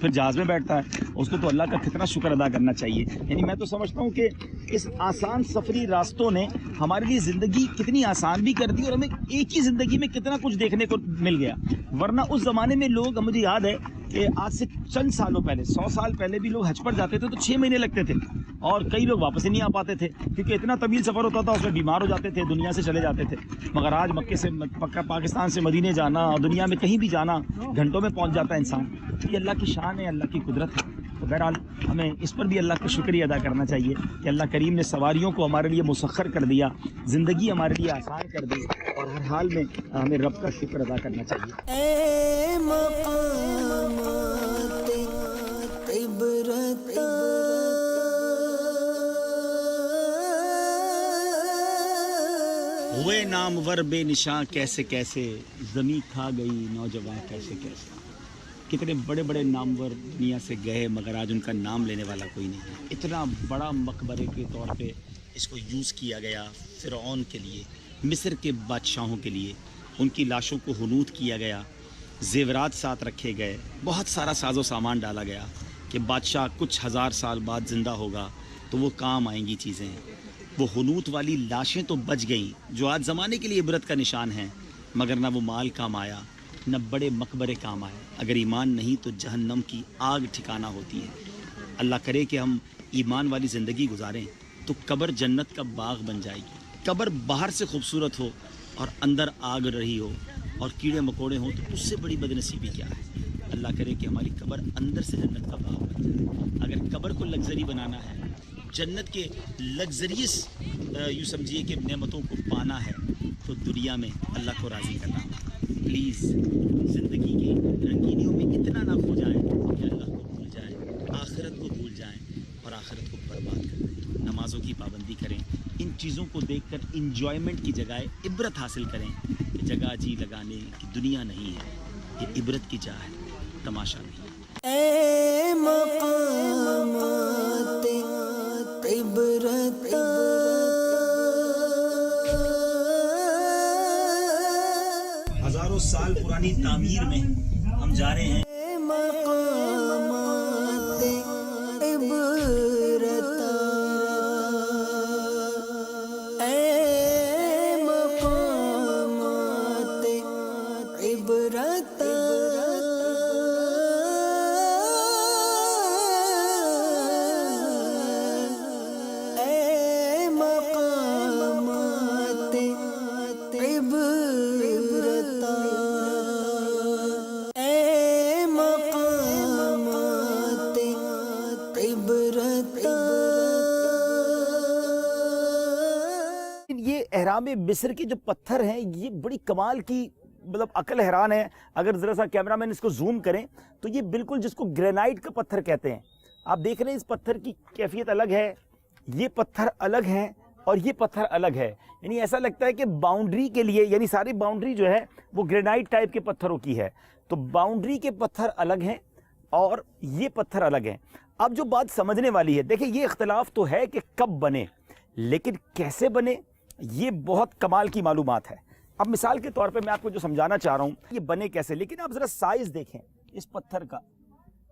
پھر جہاز میں بیٹھتا ہے, اس کو تو اللہ کا کتنا شکر ادا کرنا چاہیے. یعنی میں تو سمجھتا ہوں کہ اس آسان سفری راستوں نے ہمارے لیے زندگی کتنی آسان بھی کر دی اور ہمیں ایک ہی زندگی میں کتنا کچھ دیکھنے کو مل گیا. ورنہ اس زمانے میں لوگ, مجھے یاد ہے کہ آج سے چند سالوں پہلے, 100 سال پہلے بھی لوگ حج پر جاتے تھے تو 6 مہینے لگتے تھے اور کئی لوگ واپس ہی نہیں آ پاتے تھے کیونکہ اتنا طویل سفر ہوتا تھا, اس میں بیمار ہو جاتے تھے, دنیا سے چلے جاتے تھے. مگر آج مکے سے پاکستان سے مدینے جانا اور دنیا میں کہیں بھی جانا گھنٹوں میں پہنچ جاتا ہے انسان. یہ اللہ کی شان ہے, اللہ کی قدرت ہے. تو بہرحال ہمیں اس پر بھی اللہ کا شکریہ ادا کرنا چاہیے کہ اللہ کریم نے سواریوں کو ہمارے لیے مسخر کر دیا, زندگی ہمارے لیے آسان کر دی, اور ہر حال میں ہمیں رب کا شکر ادا کرنا چاہیے. اے مقامات عبرت ہوئے نامور بے نشاں کیسے کیسے, زمیں کھا گئی نوجوان کیسے کیسے. کتنے بڑے بڑے نامور دنیا سے گئے مگر آج ان کا نام لینے والا کوئی نہیں ہے. اتنا بڑا مقبرے کے طور پہ اس کو یوز کیا گیا فرعون کے لیے, مصر کے بادشاہوں کے لیے. ان کی لاشوں کو حنوط کیا گیا, زیورات ساتھ رکھے گئے, بہت سارا ساز و سامان ڈالا گیا کہ بادشاہ کچھ ہزار سال بعد زندہ ہوگا تو وہ کام آئیں گی چیزیں. وہ حنوط والی لاشیں تو بچ گئیں جو آج زمانے کے لیے عبرت کا نشان ہیں, مگر نہ وہ مال کام آیا نہ بڑے مقبرے کام آئے. اگر ایمان نہیں تو جہنم کی آگ ٹھکانہ ہوتی ہے. اللہ کرے کہ ہم ایمان والی زندگی گزاریں تو قبر جنت کا باغ بن جائے گی. قبر باہر سے خوبصورت ہو اور اندر آگ رہی ہو اور کیڑے مکوڑے ہوں تو اس سے بڑی بدنصیبی کیا ہے. اللہ کرے کہ ہماری قبر اندر سے جنت کا باغ بن جائے. اگر قبر کو لگژری بنانا ہے, جنت کے لگژریس یوں سمجھیے کہ نعمتوں کو پانا ہے, تو دنیا میں اللہ کو راضی کرنا ہوگا. پلیز زندگی کی رنگینیوں میں اتنا نہ کھو جائیں کہ اللہ کو بھول جائیں, آخرت کو بھول جائیں اور آخرت کو برباد کر دیں. نمازوں کی پابندی کریں, ان چیزوں کو دیکھ کر انجوائمنٹ کی جگہ عبرت حاصل کریں کہ جگہ جی لگانے کی دنیا نہیں ہے, یہ عبرت کی جگہ ہے, تماشا نہیں. اے مقامات عبرت ہزاروں سال پرانی تعمیر میں ہم جا رہے ہیں. اے مقامات عبرت اے مقامات عبرت یہ احرام مصر کے جو پتھر ہیں یہ بڑی کمال کی, مطلب عقل حیران ہے. اگر ذرا سا کیمرہ مین اس کو زوم کریں تو یہ بالکل جس کو گرینائٹ کا پتھر کہتے ہیں, آپ دیکھ رہے ہیں اس پتھر کی کیفیت الگ ہے, یہ پتھر الگ ہیں اور یہ پتھر الگ ہے. یعنی ایسا لگتا ہے کہ باؤنڈری کے لیے, یعنی ساری باؤنڈری جو ہے وہ گرینائٹ ٹائپ کے پتھروں کی ہے. تو باؤنڈری کے پتھر الگ ہیں اور یہ پتھر الگ ہیں. اب جو بات سمجھنے والی ہے, دیکھیں یہ اختلاف تو ہے کہ کب بنے, لیکن کیسے بنے یہ بہت کمال کی معلومات ہے. اب مثال کے طور پہ میں آپ کو جو سمجھانا چاہ رہا ہوں یہ بنے کیسے, لیکن آپ ذرا سائز دیکھیں اس پتھر کا.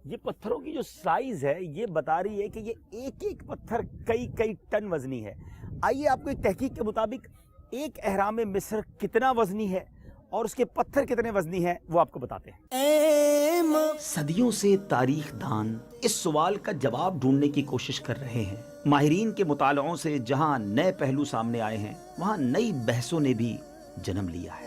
یہ پتھروں کی جو سائز ہے یہ بتا رہی ہے کہ یہ ایک ایک پتھر کئی کئی ٹن وزنی ہے. آئیے آپ کو ایک تحقیق کے مطابق ایک احرام مصر کتنا وزنی ہے اور اس کے پتھر کتنے وزنی ہیں وہ آپ کو بتاتے ہیں. صدیوں سے تاریخ دان اس سوال کا جواب ڈھونڈنے کی کوشش کر رہے ہیں. ماہرین کے مطالعوں سے جہاں نئے پہلو سامنے آئے ہیں وہاں نئی بحثوں نے بھی جنم لیا ہے.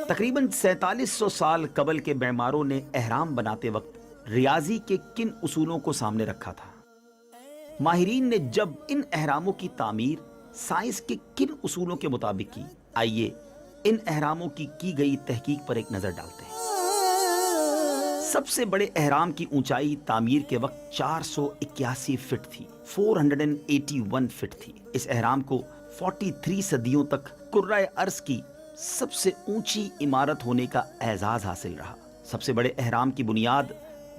تقریباً 4700 سال قبل کے معماروں نے احرام بناتے وقت ریاضی کے کن اصولوں کو سامنے رکھا تھا؟ ماہرین نے جب ان احراموں کی تعمیر سائنس کے کن اصولوں کے مطابق کی؟ آئیے ان احراموں کی گئی تحقیق پر ایک نظر ڈالتے ہیں. سب سے بڑے احرام کی اونچائی تعمیر کے وقت 481 فٹ تھی, 481 فٹ تھی. اس احرام کو 43 صدیوں تک کرۂ ارض کی سب سے اونچی عمارت ہونے کا اعزاز حاصل رہا. سب سے بڑے احرام کی بنیاد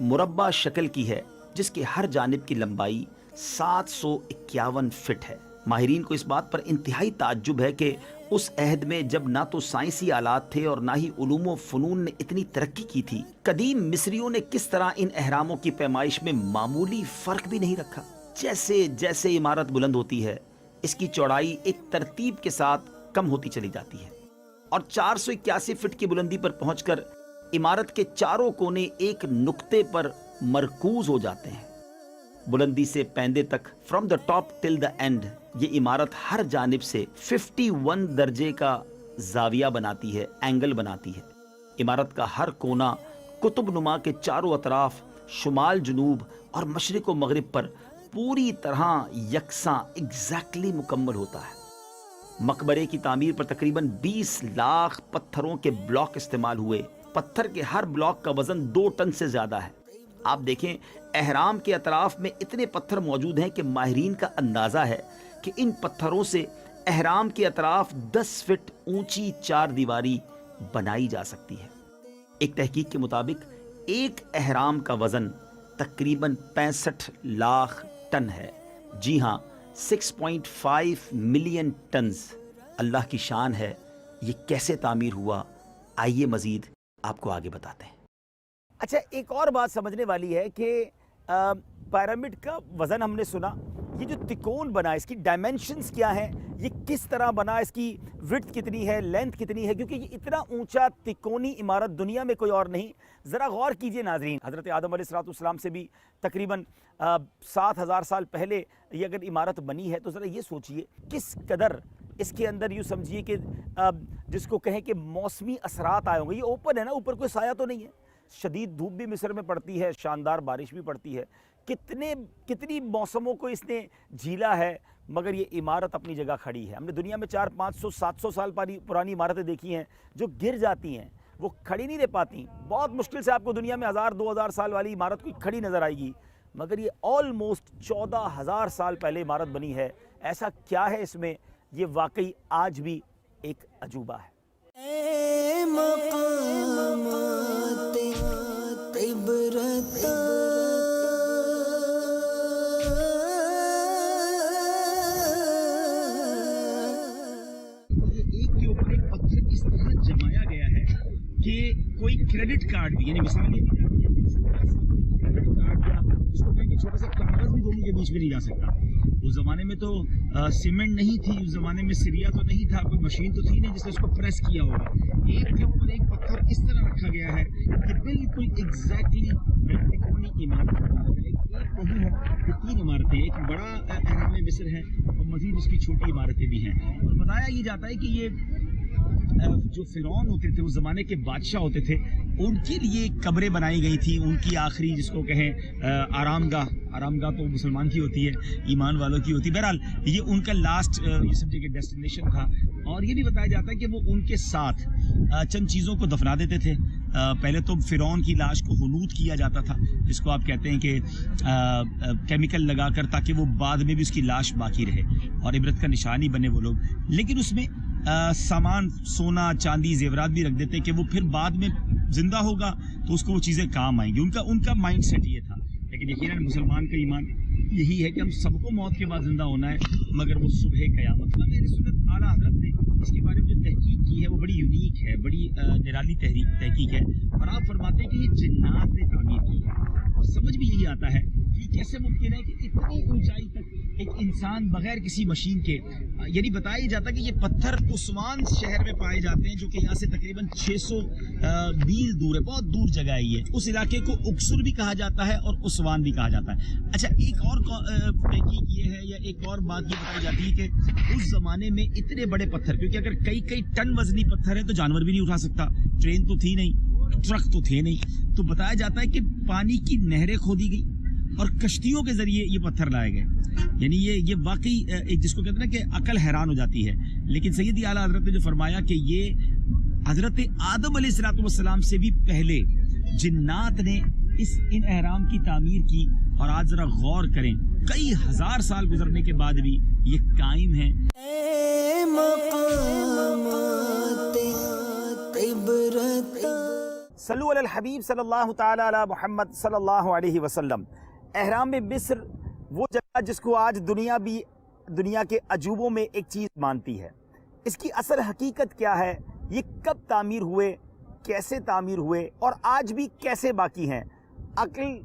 مربع شکل کی ہے جس کے ہر جانب کی لمبائی 751 فٹ ہے. ماہرین کو اس بات پر انتہائی تعجب ہے کہ اس عہد میں جب نہ تو سائنسی آلات تھے اور نہ ہی علوم و فنون نے اتنی ترقی کی تھی، قدیم مصریوں نے کس طرح ان اہراموں کی پیمائش میں معمولی فرق بھی نہیں رکھا۔ جیسے جیسے عمارت بلند ہوتی ہے، اس کی چوڑائی ایک ترتیب کے ساتھ کم ہوتی چلی جاتی ہے اور 481 فٹ کی بلندی پر پہنچ کر عمارت کے چاروں کونے ایک نقطے پر مرکوز ہو جاتے ہیں۔ بلندی سے پیندے تک، from the top till the and, یہ عمارت ہر جانب سے 51 درجے کا زاویہ بناتی ہے، اینگل بناتی ہے۔ عمارت کا ہر کونا قطب نما کے چاروں اطراف، شمال جنوب اور مشرق و مغرب پر پوری طرح یکساں ایگزیکٹلی مکمل ہوتا ہے۔ مقبرے کی تعمیر پر تقریباً 20 لاکھ پتھروں کے بلاک استعمال ہوئے۔ پتھر کے ہر بلاک کا وزن 2 ٹن سے زیادہ ہے۔ آپ دیکھیں، احرام کے اطراف میں اتنے پتھر موجود ہیں کہ ماہرین کا اندازہ ہے کہ ان پتھروں سے احرام کے اطراف 10 فٹ اونچی 4 دیواری بنائی جا سکتی ہے۔ ایک تحقیق کے مطابق ایک احرام کا وزن تقریباً 65 لاکھ ٹن ہے۔ جی ہاں، 6.5 ملین ٹنز۔ اللہ کی شان ہے، یہ کیسے تعمیر ہوا؟ آئیے مزید آپ کو آگے بتاتے ہیں۔ اچھا، ایک اور بات سمجھنے والی ہے کہ پیرامڈ کا وزن ہم نے سنا، یہ جو تکون بنا، اس کی ڈائمنشنز کیا ہیں، یہ کس طرح بنا، اس کی وڈتھ کتنی ہے، لینتھ کتنی ہے، کیونکہ یہ اتنا اونچا تکونی عمارت دنیا میں کوئی اور نہیں۔ ذرا غور کیجئے ناظرین، حضرت آدم علیہ السلام سے بھی تقریباً 7000 سال پہلے یہ اگر عمارت بنی ہے تو ذرا یہ سوچئے کس قدر اس کے اندر، یوں سمجھیے کہ جس کو کہیں کہ موسمی اثرات آئے ہوں گے۔ یہ اوپن ہے نا، اوپر کوئی سایہ تو نہیں ہے۔ شدید دھوپ بھی مصر میں پڑتی ہے، شاندار بارش بھی پڑتی ہے، کتنی موسموں کو اس نے جھیلا ہے، مگر یہ عمارت اپنی جگہ کھڑی ہے۔ ہم نے دنیا میں 400 500 700 سال پرانی عمارتیں دیکھی ہیں جو گر جاتی ہیں، وہ کھڑی نہیں رہ پاتی۔ بہت مشکل سے آپ کو دنیا میں 1000 2000 سال والی عمارت کوئی کھڑی نظر آئے گی، مگر یہ آلموسٹ 14000 سال پہلے عمارت بنی ہے۔ ایسا کیا ہے اس میں؟ یہ واقعی آج بھی ایک عجوبہ ہے۔ اے مقامات عبرت، ایک کے اوپر ایک پتھر اس طرح جمایا گیا ہے کہ کوئی کریڈٹ کارڈ بھی، یعنی مثال یہ دی جاتی ہے کہ چھوٹا سا کریڈٹ کارڈ، یا جس کو کہیں کہ چھوٹا سا کاغذ بھی دونوں کے بیچ میں نہیں جا سکتا۔ اس زمانے میں تو سیمنٹ نہیں تھی، اس زمانے میں سریا تو نہیں تھا، کوئی مشین تو تھی نہیں جس نے اس کو پریس کیا ہوگا۔ ایک کے اوپر ایک پتھر اس طرح رکھا گیا ہے کہ بالکل ایگزیکٹلی تکونی عمارت ایک نہیں ہے، یہ 3 عمارتیں، ایک بڑا احرام مصر ہے اور مزید اس کی چھوٹی عمارتیں بھی ہیں۔ اور بتایا یہ جاتا ہے کہ یہ جو فرعون ہوتے تھے، اس زمانے کے بادشاہ ہوتے تھے، ان کے لیے قبریں بنائی گئی تھیں، ان کی آخری جس کو کہیں آرام گاہ تو مسلمان کی ہوتی ہے، ایمان والوں کی ہوتی ہے۔ بہرحال یہ ان کا لاسٹ یہ سمجھے کہ ڈیسٹینیشن تھا۔ اور یہ بھی بتایا جاتا ہے کہ وہ ان کے ساتھ چند چیزوں کو دفنا دیتے تھے۔ پہلے تو فرعون کی لاش کو حنوط کیا جاتا تھا، جس کو آپ کہتے ہیں کہ کیمیکل لگا کر، تاکہ وہ بعد میں بھی اس کی لاش باقی رہے اور عبرت کا نشانی بنے وہ لوگ۔ لیکن اس میں سامان، سونا چاندی زیورات بھی رکھ دیتے کہ وہ پھر بعد میں زندہ ہوگا تو اس کو وہ چیزیں کام آئیں گی۔ ان کا مائنڈ سیٹ یہ تھا۔ لیکن یقیناً مسلمان کا ایمان یہی ہے کہ ہم سب کو موت کے بعد زندہ ہونا ہے، مگر وہ صبح قیامت۔ میرے سنت اعلیٰ حضرت نے اس کے بارے میں جو تحقیق کی ہے وہ بڑی یونیک ہے، بڑی نرالی تحقیق ہے، اور آپ فرماتے ہیں کہ یہ جنات نے تعمیر کی ہے۔ اور سمجھ بھی یہی آتا ہے کہ کیسے ممکن ہے کہ اتنی اونچائی تک ایک انسان بغیر کسی مشین کے، یعنی بتایا جاتا ہے کہ یہ پتھر اسوان شہر میں پائے جاتے ہیں، جو کہ یہاں سے تقریباً 600 میل دور ہے، بہت دور جگہ ہے یہ۔ اس علاقے کو اکسر بھی کہا جاتا ہے اور اسوان بھی کہا جاتا ہے۔ اچھا، ایک اور تحقیق یہ ہے، یا ایک اور بات یہ بتائی جاتی ہے کہ اس زمانے میں اتنے بڑے پتھر، کیونکہ اگر کئی ٹن وزنی پتھر ہے تو جانور بھی نہیں اٹھا سکتا، ٹرین تو تھی نہیں، ٹرک تو تھے نہیں، تو بتایا جاتا ہے کہ پانی کی نہریں کھودی گئی اور کشتیوں کے ذریعے یہ پتھر لائے گئے۔ یعنی یہ واقعی ایک جس کو کہتے ہیں نا کہ عقل حیران ہو جاتی ہے۔ لیکن سیدی اعلیٰ حضرت نے جو فرمایا کہ یہ حضرت آدم علیہ السلام سے بھی پہلے جنات نے ان احرام کی تعمیر کی، اور آج ذرا غور کریں، کئی ہزار سال گزرنے کے بعد بھی یہ قائم ہیں۔ اے مقامات عبرت، صلو علی الحبیب صلی اللہ تعالی علی محمد صلی اللہ علیہ وسلم۔ احرام مصر وہ جگہ جس کو آج دنیا بھی دنیا کے عجوبوں میں ایک چیز مانتی ہے. اس کی اصل حقیقت کیا ہے؟ یہ کب تعمیر ہوئے، کیسے تعمیر ہوئے اور آج بھی کیسے باقی ہیں؟ عقل،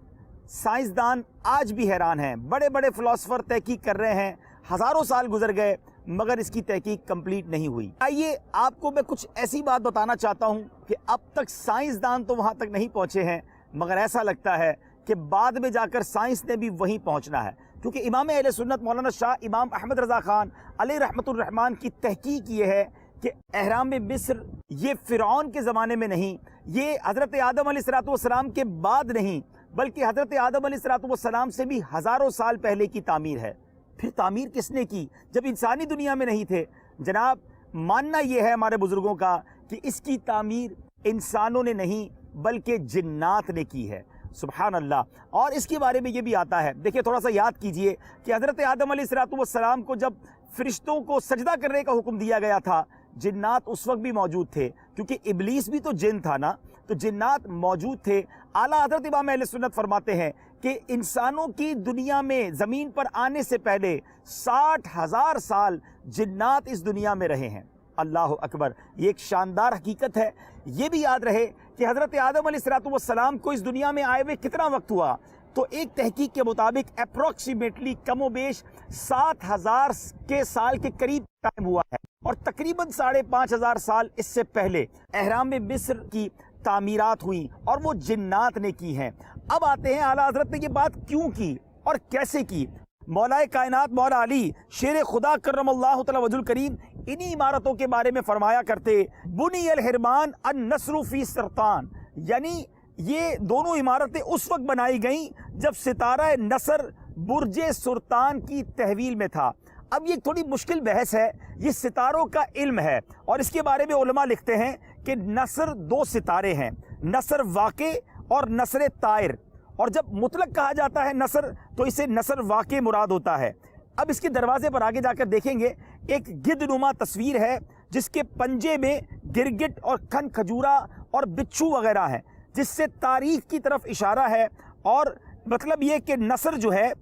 سائنسدان آج بھی حیران ہیں. بڑے بڑے فلاسفر تحقیق کر رہے ہیں، ہزاروں سال گزر گئے مگر اس کی تحقیق کمپلیٹ نہیں ہوئی. آئیے آپ کو میں کچھ ایسی بات بتانا چاہتا ہوں کہ اب تک سائنسدان تو وہاں تک نہیں پہنچے ہیں، مگر ایسا لگتا ہے کہ بعد میں جا کر سائنس نے بھی وہیں پہنچنا ہے. کیونکہ امام اہل سنت مولانا شاہ امام احمد رضا خان علیہ رحمۃ الرحمن کی تحقیق یہ ہے کہ اہرام مصر یہ فرعون کے زمانے میں نہیں، یہ حضرت آدم علیہ السلام کے بعد نہیں، بلکہ حضرت آدم علیہ السلام سے بھی ہزاروں سال پہلے کی تعمیر ہے. پھر تعمیر کس نے کی جب انسانی دنیا میں نہیں تھے؟ جناب ماننا یہ ہے ہمارے بزرگوں کا کہ اس کی تعمیر انسانوں نے نہیں بلکہ جنات نے کی ہے. سبحان اللہ. اور اس کے بارے میں یہ بھی آتا ہے، دیکھیں تھوڑا سا یاد کیجئے کہ حضرت آدم علیہ السلام کو جب فرشتوں کو سجدہ کرنے کا حکم دیا گیا تھا، جنات اس وقت بھی موجود تھے، کیونکہ ابلیس بھی تو جن تھا نا، تو جنات موجود تھے. اعلیٰ حضرت امام اہل سنت فرماتے ہیں کہ انسانوں کی دنیا میں زمین پر آنے سے پہلے 60,000 سال جنات اس دنیا میں رہے ہیں. اللہ اکبر. یہ ایک شاندار حقیقت ہے. یہ بھی یاد رہے کہ حضرت آدم علیہ السلام کو اس دنیا میں آئے ہوئے کتنا وقت ہوا؟ تو ایک تحقیق کے مطابق اپروکسیمیٹلی کم و بیش 7,000 کے سال کے قریب ٹائم ہوا ہے، اور تقریباً 5,500 سال اس سے پہلے اہرام مصر کی تعمیرات ہوئی اور وہ جنات نے کی ہیں. اب آتے ہیں اعلیٰ حضرت نے یہ بات کیوں کی اور کیسے کی. مولا کائنات مولا علی شیر خدا کرم اللہ تعالی وجہ الکریم انہی عمارتوں کے بارے میں فرمایا کرتے، بنی الحرمان النصر فی سرطان، یعنی یہ دونوں عمارتیں اس وقت بنائی گئیں جب ستارہ نصر برج سرطان کی تحویل میں تھا. اب یہ تھوڑی مشکل بحث ہے، یہ ستاروں کا علم ہے اور اس کے بارے میں علماء لکھتے ہیں کہ نصر 2 ستارے ہیں، نصر واقع اور نصر طائر. اور جب مطلق کہا جاتا ہے نصر تو اسے نصر واقع مراد ہوتا ہے. اب اس کے دروازے پر آگے جا کر دیکھیں گے ایک گدھ نما تصویر ہے جس کے پنجے میں گرگٹ اور کھن کھجورا اور بچھو وغیرہ ہیں، جس سے تاریخ کی طرف اشارہ ہے. اور مطلب یہ کہ نصر جو ہے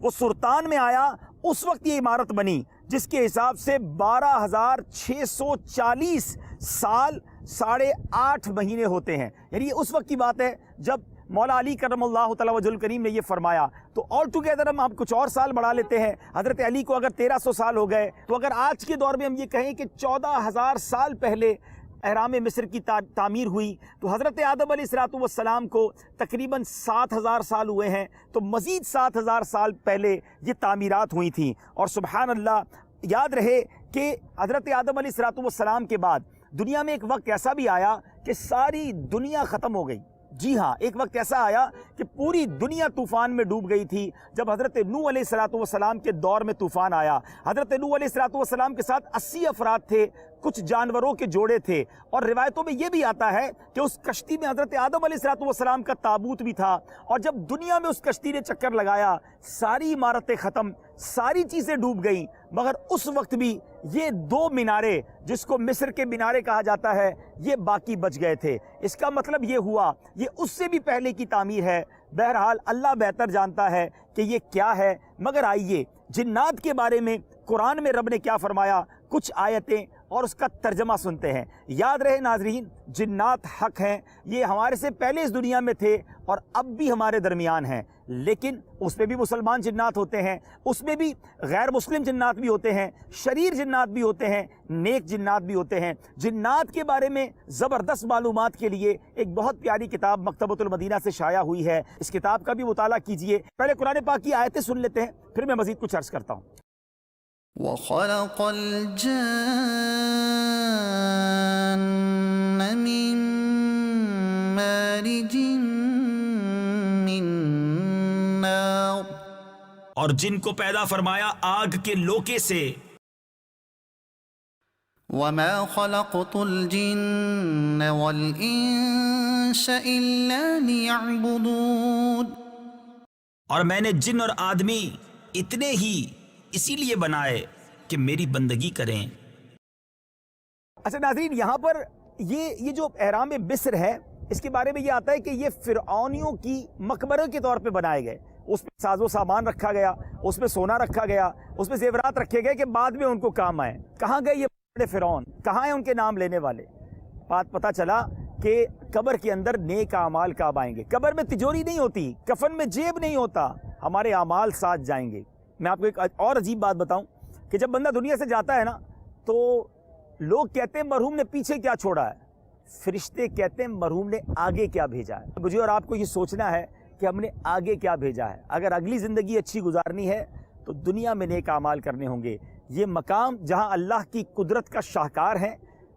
وہ سلطان میں آیا، اس وقت یہ عمارت بنی جس کے حساب سے 12,640 سال 8.5 مہینے ہوتے ہیں. یعنی یہ اس وقت کی بات ہے جب مولا علی کرم اللہ تعالی وجہ الکریم نے یہ فرمایا. تو آل ٹوگیدر ہم کچھ اور سال بڑھا لیتے ہیں. حضرت علی کو اگر 1300 سال ہو گئے تو اگر آج کے دور میں ہم یہ کہیں کہ 14,000 سال پہلے اہرام مصر کی تعمیر ہوئی تو حضرت آدم علیہ السلام کو تقریباً 7,000 سال ہوئے ہیں، تو مزید 7,000 سال پہلے یہ تعمیرات ہوئی تھیں. اور سبحان اللہ یاد رہے کہ حضرت آدم علیہ السلام کے بعد دنیا میں ایک وقت ایسا بھی آیا کہ ساری دنیا ختم ہو گئی. جی ہاں، ایک وقت ایسا آیا کہ پوری دنیا طوفان میں ڈوب گئی تھی جب حضرت نوح علیہ السلام کے دور میں طوفان آیا. حضرت نوح علیہ السلام کے ساتھ 80 افراد تھے، کچھ جانوروں کے جوڑے تھے، اور روایتوں میں یہ بھی آتا ہے کہ اس کشتی میں حضرت آدم علیہ السلام کا تابوت بھی تھا. اور جب دنیا میں اس کشتی نے چکر لگایا ساری عمارتیں ختم، ساری چیزیں ڈوب گئیں، مگر اس وقت بھی یہ 2 مینارے جس کو مصر کے مینارے کہا جاتا ہے یہ باقی بچ گئے تھے. اس کا مطلب یہ ہوا یہ اس سے بھی پہلے کی تعمیر ہے. بہرحال اللہ بہتر جانتا ہے کہ یہ کیا ہے. مگر آئیے جنات کے بارے میں قرآن میں رب نے کیا فرمایا، کچھ آیتیں اور اس کا ترجمہ سنتے ہیں. یاد رہے ناظرین، جنات حق ہیں، یہ ہمارے سے پہلے اس دنیا میں تھے اور اب بھی ہمارے درمیان ہیں. لیکن اس میں بھی مسلمان جنات ہوتے ہیں، اس میں بھی غیر مسلم جنات بھی ہوتے ہیں، شریر جنات بھی ہوتے ہیں، نیک جنات بھی ہوتے ہیں. جنات کے بارے میں زبردست معلومات کے لیے ایک بہت پیاری کتاب مکتبۃ المدینہ سے شائع ہوئی ہے، اس کتاب کا بھی مطالعہ کیجئے. پہلے قرآن پاک کی آیتیں سن لیتے ہیں، پھر میں مزید کچھ عرض کرتا ہوں. وَخَلَقَ الْجَانَّ مِن مَارِجٍ مِّن نَارٍ، اور جن کو پیدا فرمایا آگ کے لوکے سے. وَمَا خَلَقْتُ الْجِنَّ وَالْإِنسَ إِلَّا لِيَعْبُدُونِ، اور میں نے جن اور آدمی اتنے ہی اسی لیے بنائے کہ میری بندگی کریں. اچھا ناظرین، یہاں پر یہ جو اہرام مصر ہے اس کے بارے میں یہ آتا ہے کہ یہ فرعونیوں کی مقبرے کے طور پہ بنائے گئے. اس میں ساز و سامان رکھا گیا, اس میں سونا رکھا گیا, اس میں زیورات رکھے گئے کہ بعد میں ان کو کام آئے. کہاں گئے یہ بڑے فرعون؟ کہاں ہیں ان کے نام لینے والے؟ بات پتہ چلا کہ قبر کے اندر نیک اعمال کب آئیں گے. قبر میں تجوری نہیں ہوتی, کفن میں جیب نہیں ہوتا, ہمارے اعمال ساتھ جائیں گے. میں آپ کو ایک اور عجیب بات بتاؤں کہ جب بندہ دنیا سے جاتا ہے نا تو لوگ کہتے ہیں مرحوم نے پیچھے کیا چھوڑا ہے, فرشتے کہتے ہیں مرحوم نے آگے کیا بھیجا ہے. مجھے اور آپ کو یہ سوچنا ہے کہ ہم نے آگے کیا بھیجا ہے. اگر اگلی زندگی اچھی گزارنی ہے تو دنیا میں نیک اعمال کرنے ہوں گے. یہ مقام جہاں اللہ کی قدرت کا شاہکار ہے,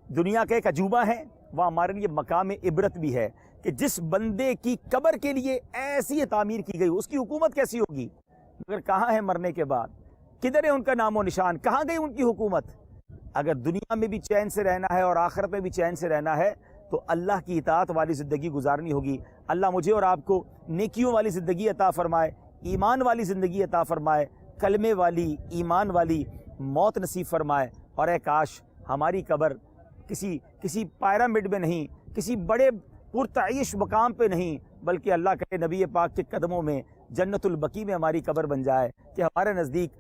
دنیا کا ایک عجوبہ ہے, وہ ہمارے لیے مقام عبرت بھی ہے کہ جس بندے کی قبر کے لیے ایسی تعمیر کی گئی اس کی حکومت کیسی ہوگی. مگر کہاں ہے مرنے کے بعد, کدھر ہے ان کا نام و نشان, کہاں گئی ان کی حکومت. اگر دنیا میں بھی چین سے رہنا ہے اور آخرت میں بھی چین سے رہنا ہے تو اللہ کی اطاعت والی زندگی گزارنی ہوگی. اللہ مجھے اور آپ کو نیکیوں والی زندگی عطا فرمائے, ایمان والی زندگی عطا فرمائے, کلمے والی ایمان والی موت نصیب فرمائے. اور اے کاش ہماری قبر کسی پیرامڈ میں نہیں, کسی بڑے پرتعیش مقام پہ نہیں, بلکہ اللہ کے نبی پاک کے قدموں میں جنت البقیع میں ہماری قبر بن جائے کہ ہمارے نزدیک